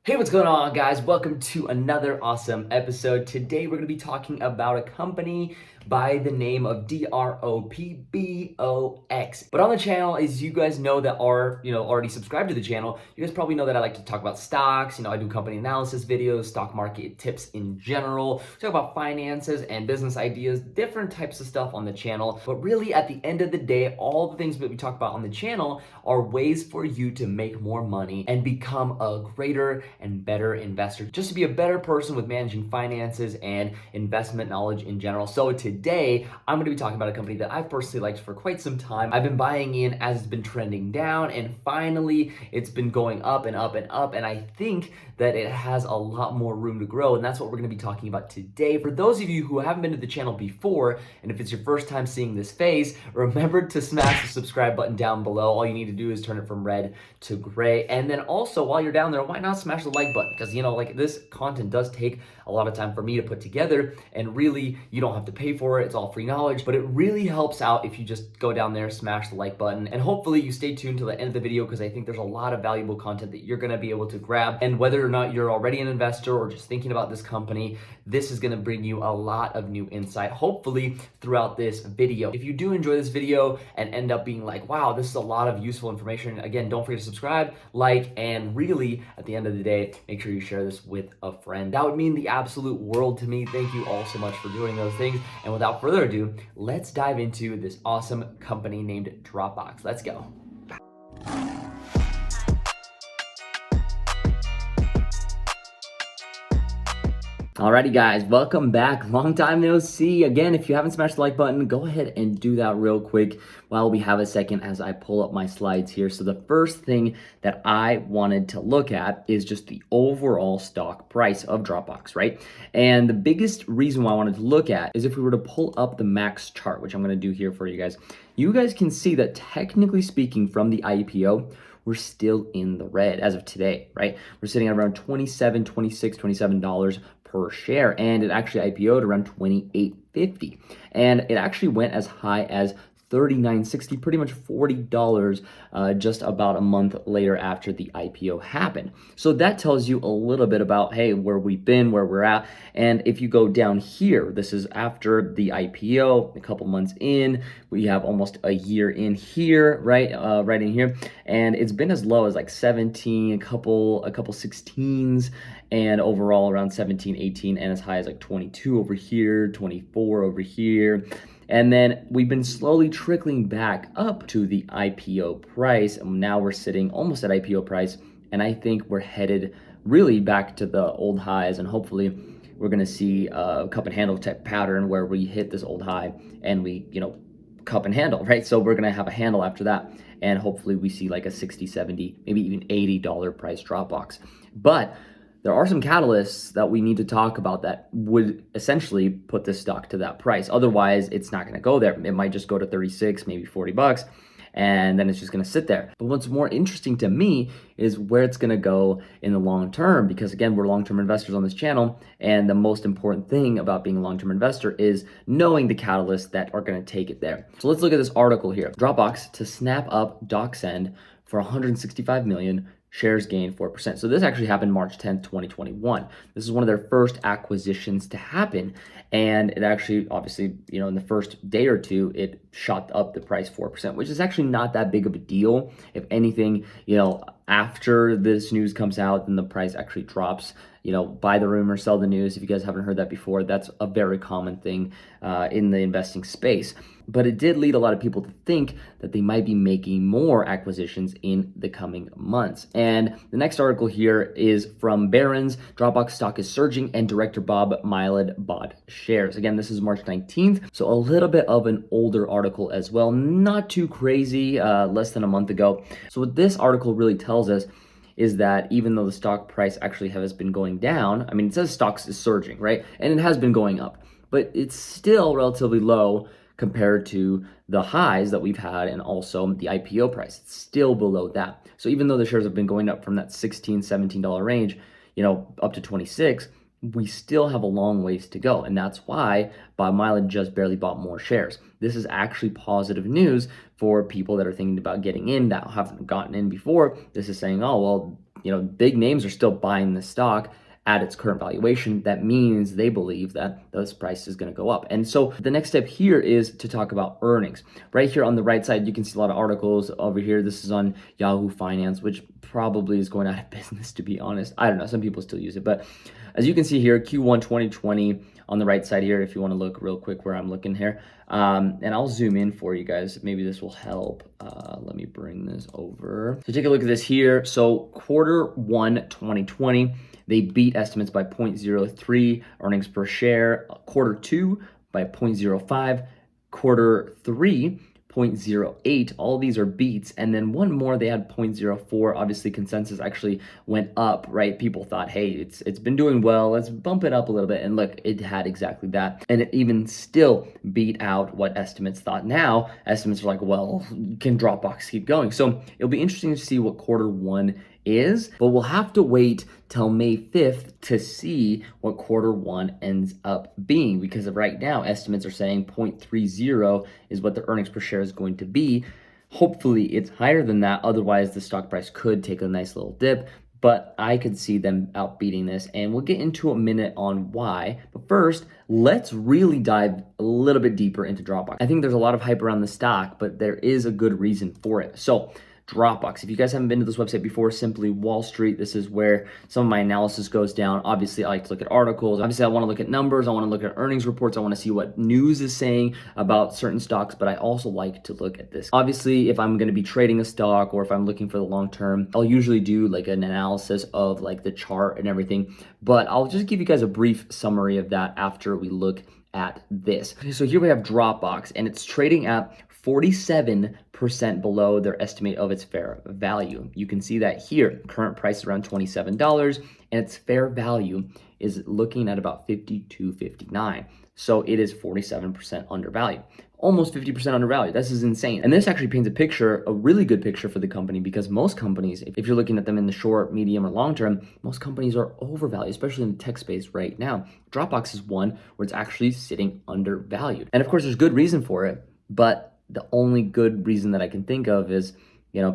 Hey, what's going on, guys? Welcome to another awesome episode. Today, we're going to be talking about a company by the name of DROPBOX. But on the channel, as you guys know that are, already subscribed to the channel, you guys probably know that I like to talk about stocks. I do company analysis videos, stock market tips in general, talk about finances and business ideas, different types of stuff on the channel. But really, at the end of the day, all the things that we talk about on the channel are ways for you to make more money and become a greater and better investor, just to be a better person with managing finances and investment knowledge in general. So today, I'm going to be talking about a company that I've personally liked for quite some time. I've been buying in as it's been trending down, and finally, it's been going up and up and up, and I think that it has a lot more room to grow, and that's what we're going to be talking about today. For those of you who haven't been to the channel before, and if it's your first time seeing this face, remember to smash the subscribe button down below. All you need to do is turn it from red to gray, and then also, while you're down there, why not smash the like button? Because this content does take a lot of time for me to put together, and really, you don't have to pay for it. It's all free knowledge, but it really helps out if you just go down there, smash the like button, and hopefully you stay tuned to the end of the video, because I think there's a lot of valuable content that you're going to be able to grab. And whether or not you're already an investor or just thinking about this company, this is going to bring you a lot of new insight, hopefully throughout this video. If you do enjoy this video and end up being like, wow, this is a lot of useful information, again, don't forget to subscribe, like, and really, at the end of the day, make sure you share this with a friend. That would mean the absolute world to me. Thank you all so much for doing those things. And without further ado, let's dive into this awesome company named DropBox. Let's go. Alrighty, guys, welcome back. Long time no see. Again, if you haven't smashed the like button, go ahead and do that real quick while we have a second as I pull up my slides here. So the first thing that I wanted to look at is just the overall stock price of DropBox, right? And the biggest reason why I wanted to look at is if we were to pull up the max chart, which I'm going to do here for you guys can see that technically speaking from the IPO, we're still in the red as of today, right? We're sitting at around $27, $26, $27 per share, and it actually IPO'd around $28.50, and it actually went as high as $39.60, pretty much $40 just about a month later after the IPO happened. So that tells you a little bit about, hey, where we've been, where we're at. And if you go down here, this is after the IPO, a couple months in, we have almost a year in here, right? Right in here. And it's been as low as like 17, a couple 16s, and overall around 17, 18, and as high as like 22 over here, 24 over here. And then we've been slowly trickling back up to the IPO price. And now we're sitting almost at IPO price. And I think we're headed really back to the old highs. And hopefully we're going to see a cup and handle type pattern where we hit this old high and we, cup and handle, right? So we're going to have a handle after that. And hopefully we see like a 60, 70, maybe even $80 price DropBox. But there are some catalysts that we need to talk about that would essentially put this stock to that price. Otherwise, it's not going to go there. It might just go to 36, maybe $40, and then it's just going to sit there. But what's more interesting to me is where it's going to go in the long term, because again, we're long-term investors on this channel, and the most important thing about being a long-term investor is knowing the catalysts that are going to take it there. So let's look at this article here. DropBox to snap up DocSend for 165 million. Shares gained 4%. So this actually happened March 10th, 2021. This is one of their first acquisitions to happen. And it actually, obviously, in the first day or two, it shot up the price 4%, which is actually not that big of a deal. If anything, after this news comes out, then the price actually drops. Buy the rumor, sell the news. If you guys haven't heard that before, that's a very common thing in the investing space. But it did lead a lot of people to think that they might be making more acquisitions in the coming months. And the next article here is from Barron's. DropBox stock is surging and director Bob Mylod bought shares. Again, this is March 19th, so a little bit of an older article as well. Not too crazy, less than a month ago. So what this article really tells us is that even though the stock price actually has been going down, it says stocks is surging, right? And it has been going up, but it's still relatively low compared to the highs that we've had and also the IPO price. It's still below that. So even though the shares have been going up from that $16, $17 range, up to 26, we still have a long ways to go. And that's why Bob Mylod just barely bought more shares. This is actually positive news for people that are thinking about getting in that haven't gotten in before. This is saying, oh, well, big names are still buying the stock at its current valuation. That means they believe that this price is going to go up. And so the next step here is to talk about earnings. Right here on the right side, you can see a lot of articles over here. This is on Yahoo Finance, which probably is going out of business, to be honest. I don't know. Some people still use it. But as you can see here, Q1 2020 on the right side here, if you want to look real quick where I'm looking here. And I'll zoom in for you guys. Maybe this will help. Let me bring this over. So take a look at this here. So Q1 2020, they beat estimates by 0.03 earnings per share. Q2 by 0.05. Q3 0.08. All of these are beats. And then one more, they had 0.04. Obviously, consensus actually went up, right? People thought, hey, it's been doing well. Let's bump it up a little bit. And look, it had exactly that. And it even still beat out what estimates thought. Now, estimates are like, well, can DropBox keep going? So it'll be interesting to see what Q1 is, but we'll have to wait till May 5th to see what Q1 ends up being, because of right now, estimates are saying 0.30 is what the earnings per share is going to be. Hopefully it's higher than that. Otherwise, the stock price could take a nice little dip, but I could see them outbeating this, and we'll get into a minute on why. But first, let's really dive a little bit deeper into DropBox. I think there's a lot of hype around the stock, but there is a good reason for it. So DropBox. If you guys haven't been to this website before, simply Wall Street, this is where some of my analysis goes down. Obviously, I like to look at articles. Obviously, I want to look at numbers. I want to look at earnings reports. I want to see what news is saying about certain stocks, but I also like to look at this. Obviously, if I'm going to be trading a stock or if I'm looking for the long term, I'll usually do like an analysis of like the chart and everything, but I'll just give you guys a brief summary of that after we look at this. Okay, so here we have DropBox, and it's trading at 47% below their estimate of its fair value. You can see that here. Current price is around $27, and its fair value is looking at about $52.59. So it is 47% undervalued. Almost 50% undervalued. This is insane. And this actually paints a picture, a really good picture for the company, because most companies, if you're looking at them in the short, medium, or long term, most companies are overvalued, especially in the tech space right now. DropBox is one where it's actually sitting undervalued. And of course, there's good reason for it, but the only good reason that I can think of is,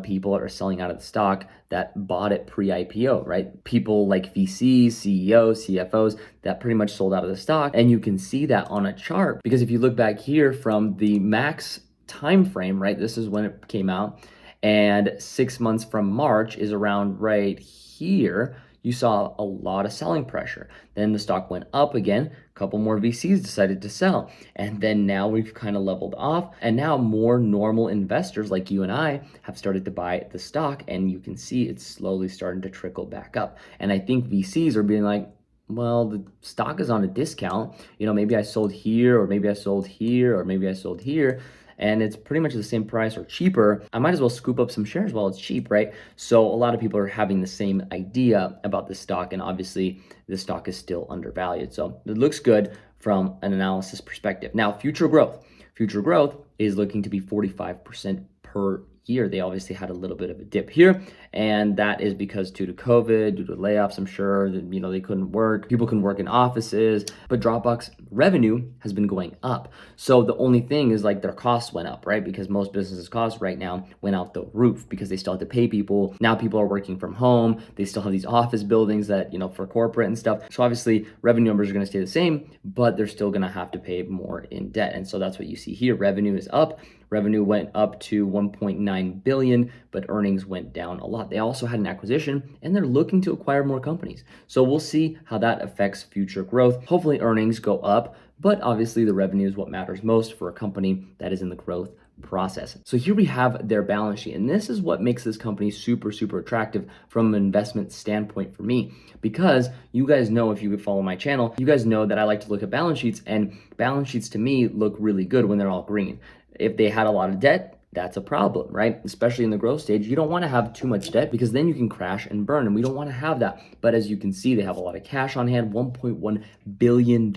people are selling out of the stock that bought it pre-IPO, right? People like VCs, CEOs, CFOs that pretty much sold out of the stock. And you can see that on a chart, because if you look back here from the max time frame, right? This is when it came out, and 6 months from March is around right here. You saw a lot of selling pressure. Then the stock went up again. A couple more VCs decided to sell. And then now we've kind of leveled off. And now more normal investors like you and I have started to buy the stock. And you can see it's slowly starting to trickle back up. And I think VCs are being like, well, the stock is on a discount. Maybe I sold here, or maybe I sold here, or maybe I sold here, and it's pretty much the same price or cheaper. I might as well scoop up some shares while it's cheap, right? So a lot of people are having the same idea about the stock, and obviously the stock is still undervalued. So it looks good from an analysis perspective. Now, future growth. Future growth is looking to be 45% per year. They obviously had a little bit of a dip here, and that is because due to COVID, due to layoffs, I'm sure that, they couldn't work. People couldn't work in offices, but DropBox revenue has been going up. So the only thing is like their costs went up, right? Because most businesses' costs right now went out the roof because they still have to pay people. Now people are working from home. They still have these office buildings that, for corporate and stuff. So obviously revenue numbers are going to stay the same, but they're still going to have to pay more in debt. And so that's what you see here. Revenue is up. Revenue went up to 1.9 billion, but earnings went down a lot. They also had an acquisition, and they're looking to acquire more companies. So we'll see how that affects future growth. Hopefully earnings go up, but obviously the revenue is what matters most for a company that is in the growth process. So here we have their balance sheet, and this is what makes this company super, super attractive from an investment standpoint for me, because you guys know, if you follow my channel, you guys know that I like to look at balance sheets, and balance sheets to me look really good when they're all green. If they had a lot of debt, that's a problem, right? Especially in the growth stage, you don't want to have too much debt, because then you can crash and burn, and we don't want to have that. But as you can see, they have a lot of cash on hand, $1.1 billion.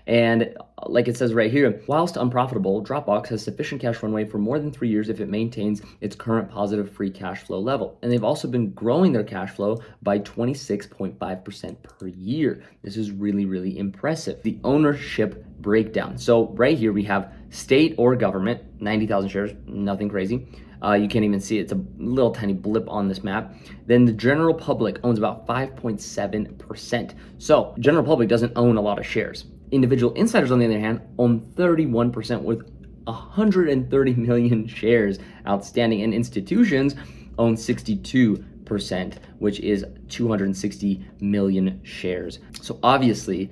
And like it says right here, whilst unprofitable, DropBox has sufficient cash runway for more than 3 years if it maintains its current positive free cash flow level. And they've also been growing their cash flow by 26.5% per year. This is really, really impressive. The ownership breakdown. So right here we have state or government, 90,000 shares, nothing crazy. You can't even see it. It's a little tiny blip on this map. Then the general public owns about 5.7%. So general public doesn't own a lot of shares. Individual insiders, on the other hand, own 31% with 130 million shares outstanding, and institutions own 62%, which is 260 million shares. So obviously,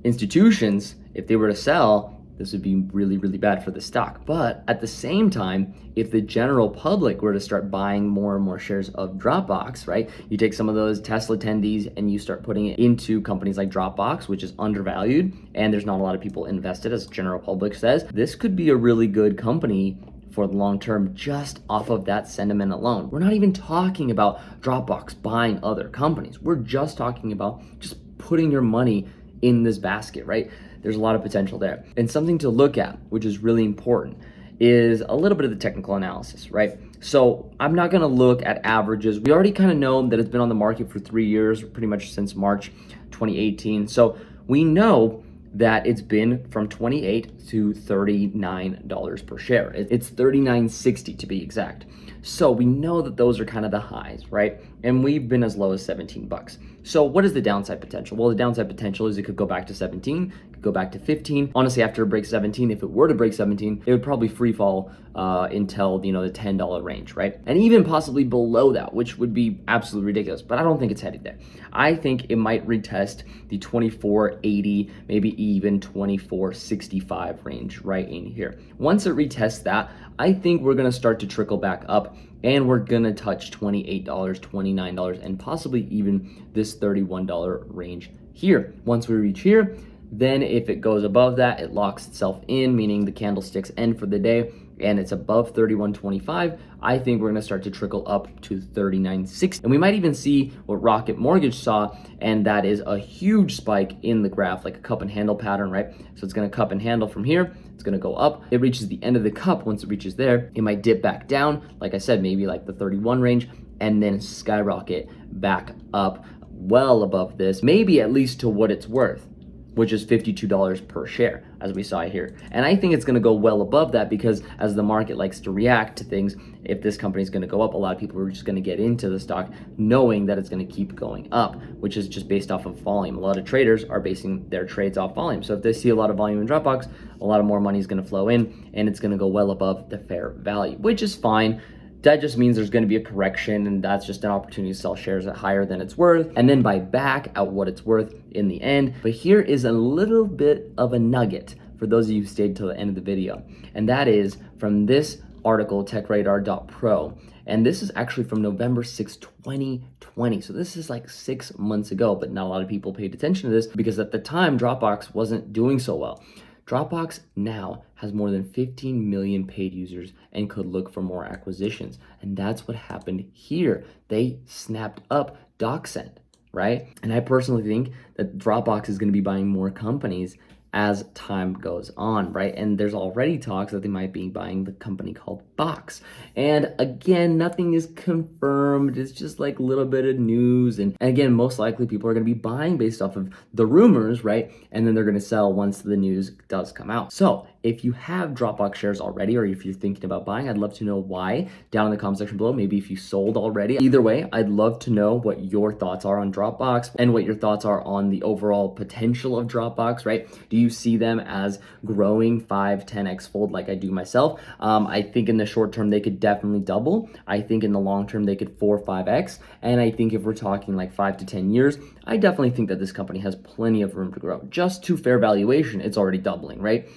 institutions, if they were to sell, this would be really, really bad for the stock. But at the same time, if the general public were to start buying more and more shares of Dropbox, right? You take some of those Tesla attendees and you start putting it into companies like Dropbox, which is undervalued, and there's not a lot of people invested, as the general public says. This could be a really good company for the long term just off of that sentiment alone. We're not even talking about Dropbox buying other companies. We're just talking about just putting your money in this basket, right? There's a lot of potential there. And something to look at, which is really important, is a little bit of the technical analysis, right? So I'm not gonna look at averages. We already kind of know that it's been on the market for 3 years, pretty much since March 2018. So we know that it's been from $28 to $39 per share. It's $39.60 to be exact. So we know that those are kind of the highs, right? And we've been as low as 17 bucks. So what is the downside potential? Well, the downside potential is it could go back to 17, it could go back to 15. Honestly, after it breaks 17, if it were to break 17, it would probably free fall until, the $10 range, right? And even possibly below that, which would be absolutely ridiculous, but I don't think it's headed there. I think it might retest the 24.80, maybe even 24.65 range right in here. Once it retests that, I think we're gonna start to trickle back up and we're gonna touch $28, $29, and possibly even this $31 range here. Once we reach here, then if it goes above that, it locks itself in, meaning the candlesticks end for the day, and it's above 31.25, I think we're gonna start to trickle up to 39.60. And we might even see what Rocket Mortgage saw, and that is a huge spike in the graph, like a cup and handle pattern, right? So it's gonna cup and handle from here, it's gonna go up. It reaches the end of the cup. Once it reaches there, it might dip back down, like I said, maybe like the 31 range, and then skyrocket back up well above this, maybe at least to what it's worth, which is $52 per share, as we saw here. And I think it's gonna go well above that because as the market likes to react to things, if this company is gonna go up, a lot of people are just gonna get into the stock knowing that it's gonna keep going up, which is just based off of volume. A lot of traders are basing their trades off volume. So if they see a lot of volume in Dropbox, a lot of more money is gonna flow in and it's gonna go well above the fair value, which is fine. That just means there's going to be a correction, and that's just an opportunity to sell shares at higher than it's worth and then buy back at what it's worth in the end. But here is a little bit of a nugget for those of you who stayed till the end of the video, and that is from this article, techradar.pro, and this is actually from November 6, 2020. So this is like 6 months ago, but not a lot of people paid attention to this because at the time Dropbox wasn't doing so well. Dropbox now has more than 15 million paid users and could look for more acquisitions. And that's what happened here. They snapped up DocSend, right? And I personally think that Dropbox is going to be buying more companies as time goes on, right? And there's already talks that they might be buying the company called Box. And again, nothing is confirmed. It's just like a little bit of news. And again, most likely people are going to be buying based off of the rumors, right? And then they're going to sell once the news does come out. So if you have Dropbox shares already, or if you're thinking about buying, I'd love to know why down in the comment section below. Maybe if you sold already. Either way, I'd love to know what your thoughts are on Dropbox and what your thoughts are on the overall potential of Dropbox, right? Do you see them as growing 5, 10x fold like I do myself? I think in the short term, they could definitely double. I think in the long term, they could 4, 5x. And I think if we're talking like 5 to 10 years, I definitely think that this company has plenty of room to grow. Just to fair valuation, it's already doubling, right?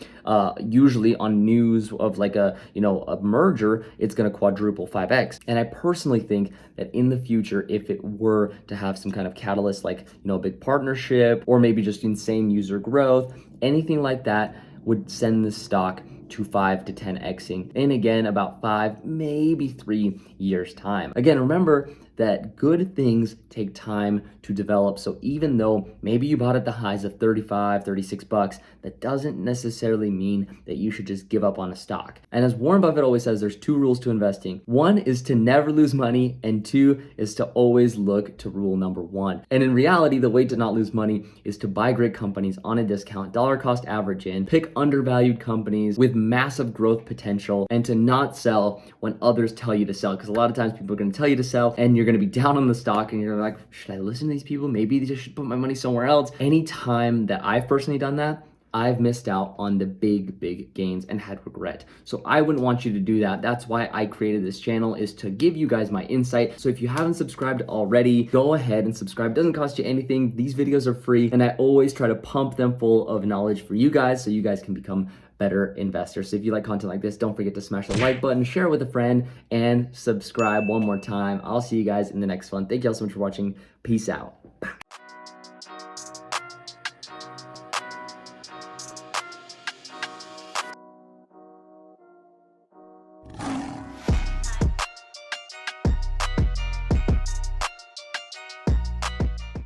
Usually on news of like a merger, it's going to quadruple 5x. And I personally think that in the future, if it were to have some kind of catalyst, like, a big partnership or maybe just insane user growth, anything like that would send the stock to 5 to 10xing in, again, about 5, maybe 3 years time. Again, remember, that good things take time to develop. So even though maybe you bought at the highs of 35, 36 bucks, that doesn't necessarily mean that you should just give up on a stock. And as Warren Buffett always says, there's two rules to investing. One is to never lose money, and two is to always look to rule number one. And in reality, the way to not lose money is to buy great companies on a discount, dollar cost average in, pick undervalued companies with massive growth potential, and to not sell when others tell you to sell. Because a lot of times people are going to tell you to sell and you're going to be down on the stock and you're like, should I listen to these people? Maybe I should put my money somewhere else. Anytime that I've personally done that, I've missed out on the big gains and had regret. So I wouldn't want you to do that. That's why I created this channel, is to give you guys my insight. So if you haven't subscribed already, go ahead and subscribe. It doesn't cost you anything. These videos are free, and I always try to pump them full of knowledge for you guys so you guys can become better investors. So if you like content like this, don't forget to smash the like button, share it with a friend, and subscribe one more time. I'll see you guys in the next one. Thank you all so much for watching. Peace out.